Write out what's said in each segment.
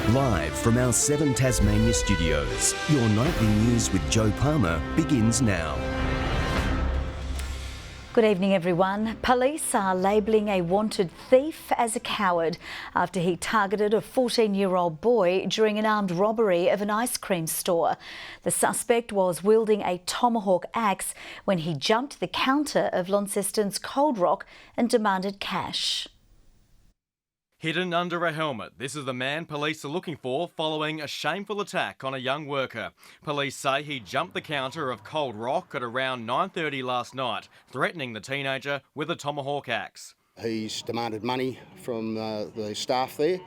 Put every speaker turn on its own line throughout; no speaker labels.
Live from our 7 Tasmania studios, your nightly news with Joe Palmer begins now.
Good evening, everyone. Police are labelling a wanted thief as a coward after he targeted a 14-year-old boy during an armed robbery of an ice cream store. The suspect was wielding a tomahawk axe when he jumped the counter of Launceston's Cold Rock and demanded cash.
Hidden under a helmet, this is the man police are looking for following a shameful attack on a young worker. Police say he jumped the counter of Cold Rock at around 9:30 last night, threatening the teenager with a tomahawk axe.
He's demanded money from the staff there,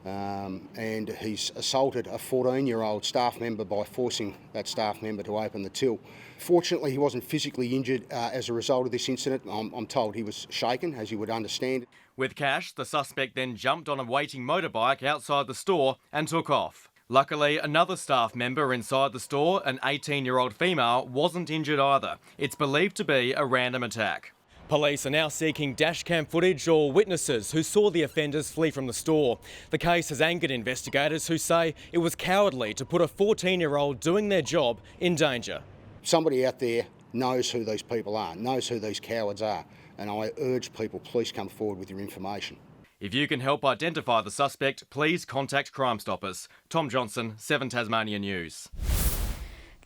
and he's assaulted a 14-year-old staff member by forcing that staff member to open the till. Fortunately, he wasn't physically injured as a result of this incident. I'm told he was shaken, as you would understand.
With cash, the suspect then jumped on a waiting motorbike outside the store and took off. Luckily, another staff member inside the store, an 18-year-old female, wasn't injured either. It's believed to be a random attack. Police are now seeking dashcam footage or witnesses who saw the offenders flee from the store. The case has angered investigators who say it was cowardly to put a 14-year-old doing their job in danger.
Somebody out there knows who these people are, knows who these cowards are, and I urge people, please come forward with your information.
If you can help identify the suspect, please contact Crime Stoppers. Tom Johnson, 7 Tasmania News.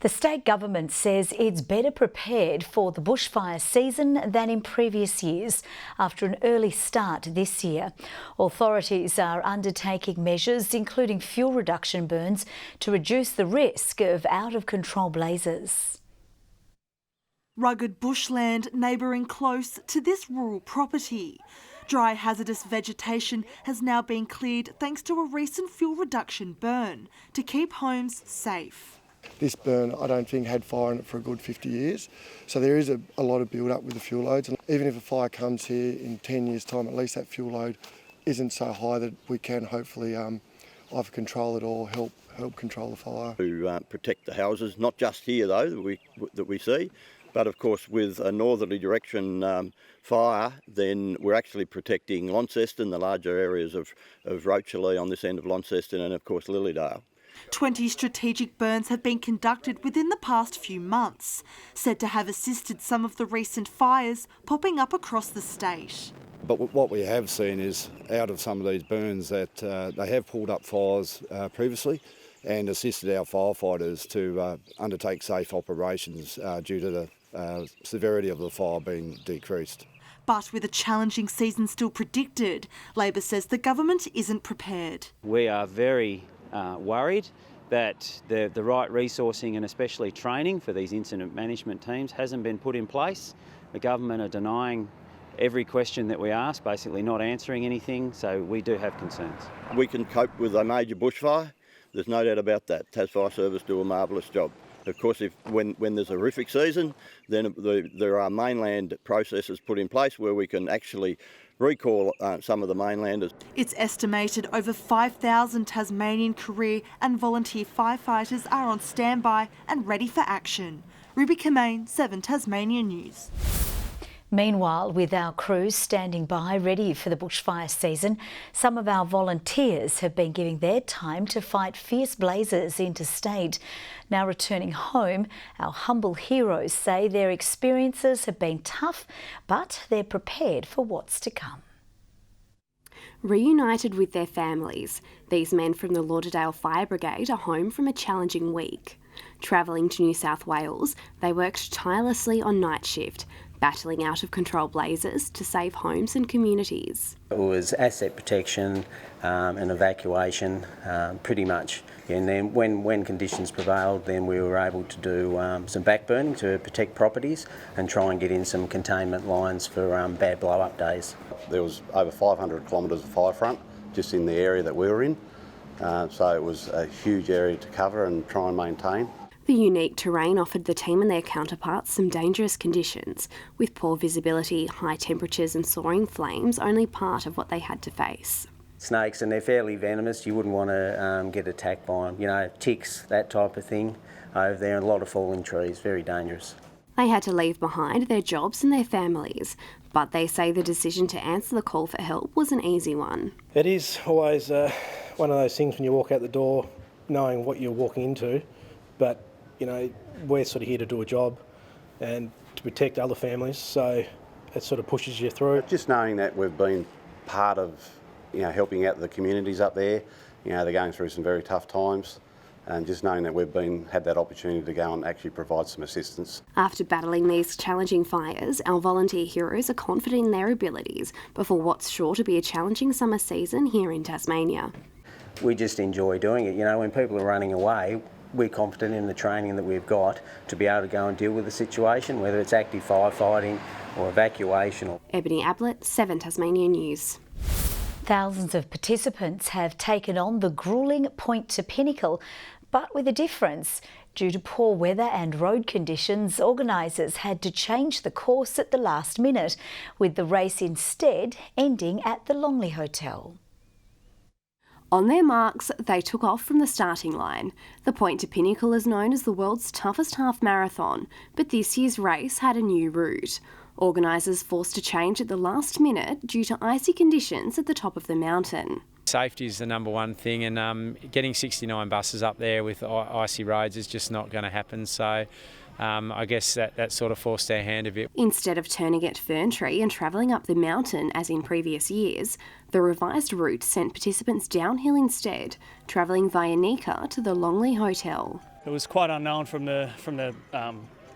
The state government says it's better prepared for the bushfire season than in previous years after an early start this year. Authorities are undertaking measures including fuel reduction burns to reduce the risk of out-of-control blazes.
Rugged bushland neighbouring close to this rural property. Dry hazardous vegetation has now been cleared thanks to a recent fuel reduction burn to keep homes safe.
This burn, I don't think, had fire in it for a good 50 years. So there is a lot of build-up with the fuel loads. And even if a fire comes here in 10 years' time, at least that fuel load isn't so high that we can hopefully either control it or help control the fire.
To protect the houses, not just here though, that we see, but of course with a northerly direction fire, then we're actually protecting Launceston, the larger areas of Rochalee on this end of Launceston, and of course Lilydale.
20 strategic burns have been conducted within the past few months, said to have assisted some of the recent fires popping up across the state.
But what we have seen is, out of some of these burns, that they have pulled up fires previously and assisted our firefighters to undertake safe operations due to the severity of the fire being decreased.
But with a challenging season still predicted, Labor says the government isn't prepared.
We are very worried that the right resourcing and especially training for these incident management teams hasn't been put in place. The government are denying every question that we ask, basically not answering anything, so we do have concerns.
We can cope with a major bushfire, there's no doubt about that. Tas Fire Service do a marvellous job. Of course, when there's a horrific season, then there are mainland processes put in place where we can actually recall some of the mainlanders.
It's estimated over 5,000 Tasmanian career and volunteer firefighters are on standby and ready for action. Ruby Kamane, 7 Tasmania News.
Meanwhile, with our crews standing by ready for the bushfire season, some of our volunteers have been giving their time to fight fierce blazes interstate. Now returning home, our humble heroes say their experiences have been tough, but they're prepared for what's to come.
Reunited with their families, these men from the Lauderdale Fire Brigade are home from a challenging week. Travelling to New South Wales, they worked tirelessly on night shift, battling out-of-control blazes to save homes and communities.
It was asset protection and evacuation, pretty much. And then when conditions prevailed, then we were able to do some backburning to protect properties and try and get in some containment lines for bad blow-up days.
There was over 500 kilometres of fire front just in the area that we were in, so it was a huge area to cover and try and maintain.
The unique terrain offered the team and their counterparts some dangerous conditions, with poor visibility, high temperatures and soaring flames only part of what they had to face.
Snakes, and they're fairly venomous. You wouldn't want to get attacked by them. You know, ticks, that type of thing over there, and a lot of falling trees, very dangerous.
They had to leave behind their jobs and their families, but they say the decision to answer the call for help was an easy one.
It is always one of those things when you walk out the door knowing what you're walking into, but, you know, we're sort of here to do a job and to protect other families, so it sort of pushes you through.
Just knowing that we've been part of, helping out the communities up there, they're going through some very tough times, and just knowing that we've had that opportunity to go and actually provide some assistance.
After battling these challenging fires, our volunteer heroes are confident in their abilities before what's sure to be a challenging summer season here in Tasmania.
We just enjoy doing it. When people are running away, we're confident in the training that we've got to be able to go and deal with the situation, whether it's active firefighting or evacuation.
Ebony Ablett, 7 Tasmania News.
Thousands of participants have taken on the gruelling Point to Pinnacle, but with a difference. Due to poor weather and road conditions, organisers had to change the course at the last minute, with the race instead ending at the Longley Hotel.
On their marks, they took off from the starting line. The Point to Pinnacle is known as the world's toughest half marathon, but this year's race had a new route. Organisers forced to change at the last minute due to icy conditions at the top of the mountain.
Safety is the number one thing, and getting 69 buses up there with icy roads is just not going to happen, so I guess that sort of forced their hand a bit.
Instead of turning at Ferntree and travelling up the mountain as in previous years, the revised route sent participants downhill instead, travelling via Nika to the Longley Hotel.
It was quite unknown from the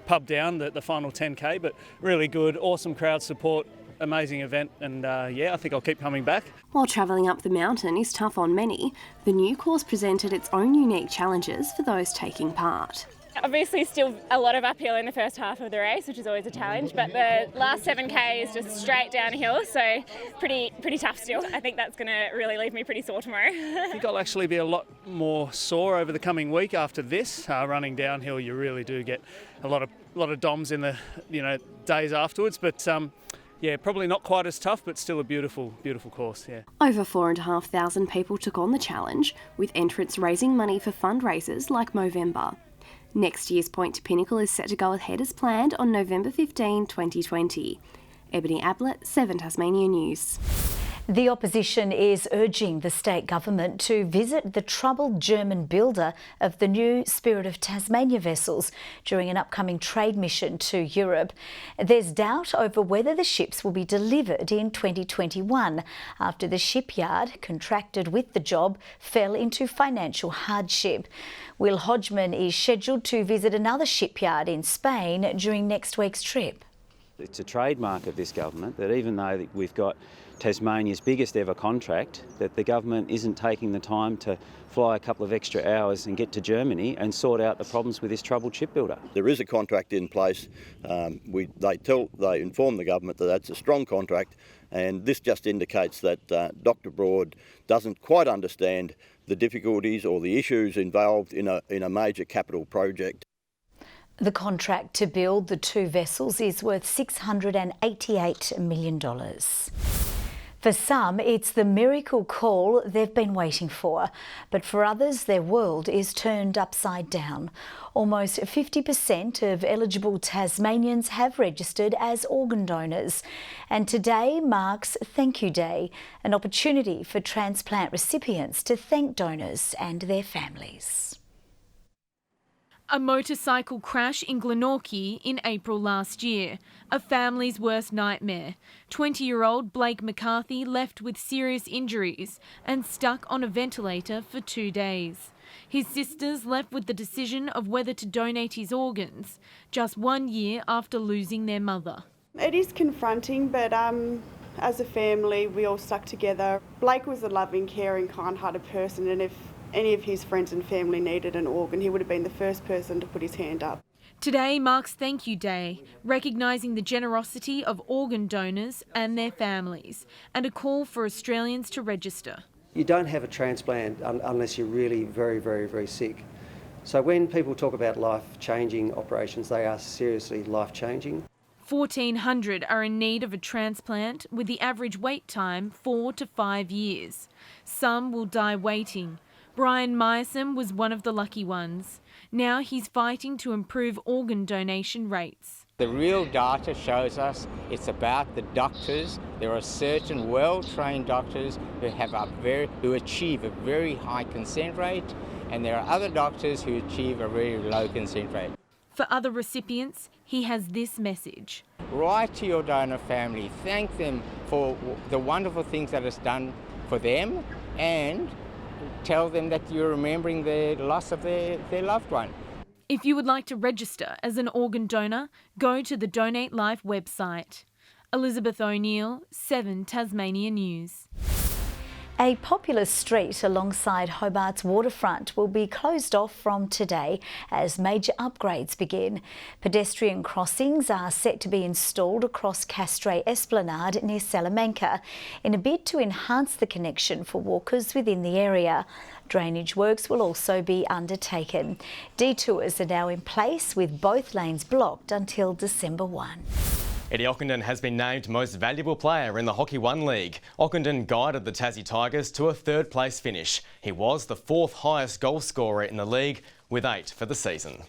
pub down, the final 10k, but really good, awesome crowd support, amazing event, and I think I'll keep coming back.
While travelling up the mountain is tough on many, the new course presented its own unique challenges for those taking part.
Obviously still a lot of uphill in the first half of the race, which is always a challenge, but the last 7k is just straight downhill, so pretty tough still. I think that's going to really leave me pretty sore tomorrow.
I think I'll actually be a lot more sore over the coming week after this. Running downhill, you really do get a lot of DOMs in the days afterwards, but probably not quite as tough, but still a beautiful course, yeah.
Over 4,500 people took on the challenge, with entrants raising money for fundraisers like Movember. Next year's Point to Pinnacle is set to go ahead as planned on November 15, 2020. Ebony Ablett, 7 Tasmania News.
The opposition is urging the state government to visit the troubled German builder of the new Spirit of Tasmania vessels during an upcoming trade mission to Europe. There's doubt over whether the ships will be delivered in 2021 after the shipyard contracted with the job fell into financial hardship. Will Hodgman is scheduled to visit another shipyard in Spain during next week's trip.
It's a trademark of this government that even though we've got Tasmania's biggest ever contract, that the government isn't taking the time to fly a couple of extra hours and get to Germany and sort out the problems with this troubled shipbuilder.
There is a contract in place. They inform the government that that's a strong contract, and this just indicates that Dr. Broad doesn't quite understand the difficulties or the issues involved in a major capital project.
The contract to build the 2 vessels is worth $688 million. For some, it's the miracle call they've been waiting for, but for others, their world is turned upside down. Almost 50% of eligible Tasmanians have registered as organ donors, and today marks Thank You Day, an opportunity for transplant recipients to thank donors and their families.
A motorcycle crash in Glenorchy in April last year, a family's worst nightmare. 20-year-old Blake McCarthy left with serious injuries and stuck on a ventilator for 2 days. His sisters left with the decision of whether to donate his organs, just 1 year after losing their mother.
It is confronting, but as a family, we all stuck together. Blake was a loving, caring, kind-hearted person, and if any of his friends and family needed an organ, he would have been the first person to put his hand up.
Today marks Thank You Day, recognising the generosity of organ donors and their families, and a call for Australians to register.
You don't have a transplant unless you're really very, very, very sick. So when people talk about life-changing operations, they are seriously life-changing.
1,400 are in need of a transplant, with the average wait time 4 to 5 years. Some will die waiting. Brian Myerson was one of the lucky ones. Now he's fighting to improve organ donation rates.
The real data shows us it's about the doctors. There are certain well-trained doctors who achieve a very high consent rate, and there are other doctors who achieve a very low consent rate.
For other recipients, he has this message.
Write to your donor family, thank them for the wonderful things that it's done for them, and tell them that you're remembering the loss of their loved one.
If you would like to register as an organ donor, go to the Donate Life website. Elizabeth O'Neill, 7 Tasmania News.
A popular street alongside Hobart's waterfront will be closed off from today as major upgrades begin. Pedestrian crossings are set to be installed across Castray Esplanade near Salamanca in a bid to enhance the connection for walkers within the area. Drainage works will also be undertaken. Detours are now in place with both lanes blocked until December 1.
Eddie Ockenden has been named Most Valuable Player in the Hockey One League. Ockenden guided the Tassie Tigers to a third-place finish. He was the 4th highest goal scorer in the league, with 8 for the season.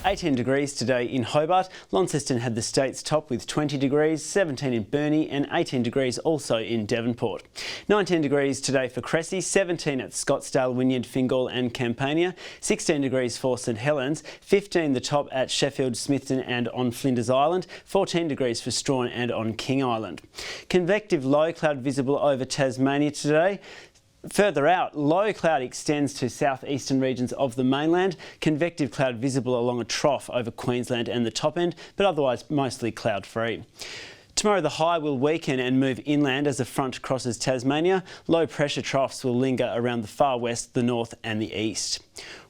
18 degrees today in Hobart. Launceston had the state's top with 20 degrees, 17 in Burnie and 18 degrees also in Devonport. 19 degrees today for Cressy, 17 at Scottsdale, Wynyard, Fingal and Campania, 16 degrees for St Helens, 15 the top at Sheffield, Smithton and on Flinders Island, 14 degrees for Strawn and on King Island. Convective low cloud visible over Tasmania today. Further out, low cloud extends to southeastern regions of the mainland, convective cloud visible along a trough over Queensland and the top end, but otherwise mostly cloud-free. Tomorrow the high will weaken and move inland as a front crosses Tasmania. Low pressure troughs will linger around the far west, the north and the east.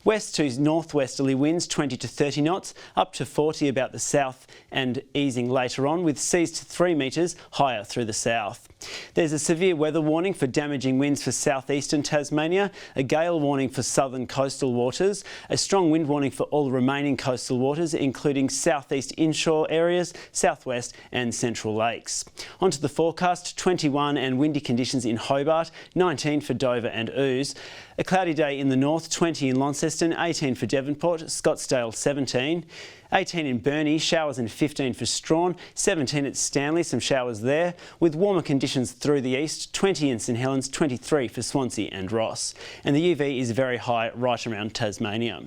West to northwesterly winds 20 to 30 knots, up to 40 about the south and easing later on, with seas to 3 metres higher through the south. There's a severe weather warning for damaging winds for southeastern Tasmania, a gale warning for southern coastal waters, a strong wind warning for all remaining coastal waters, including southeast inshore areas, southwest and central lakes. Onto the forecast, 21 and windy conditions in Hobart, 19 for Dover and Ouse. A cloudy day in the north, 20 in Launceston, 18 for Devonport, Scottsdale 17, 18 in Burnie, showers and 15 for Strawn, 17 at Stanley, some showers there, with warmer conditions through the east, 20 in St Helens, 23 for Swansea and Ross. And the UV is very high right around Tasmania.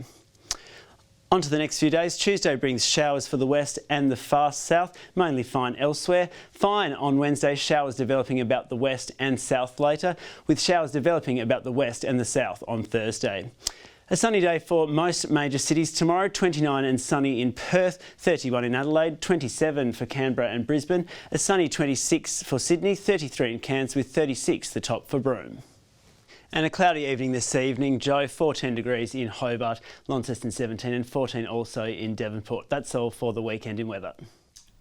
On to the next few days. Tuesday brings showers for the west and the far south, mainly fine elsewhere. Fine on Wednesday, showers developing about the west and south later, with showers developing about the west and the south on Thursday. A sunny day for most major cities tomorrow, 29 and sunny in Perth, 31 in Adelaide, 27 for Canberra and Brisbane, a sunny 26 for Sydney, 33 in Cairns with 36 the top for Broome. And a cloudy evening this evening, Joe, 14 degrees in Hobart, Launceston 17 and 14 also in Devonport. That's all for the weekend in weather.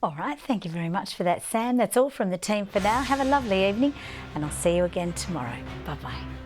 All right, thank you very much for that, Sam. That's all from the team for now. Have a lovely evening and I'll see you again tomorrow. Bye-bye.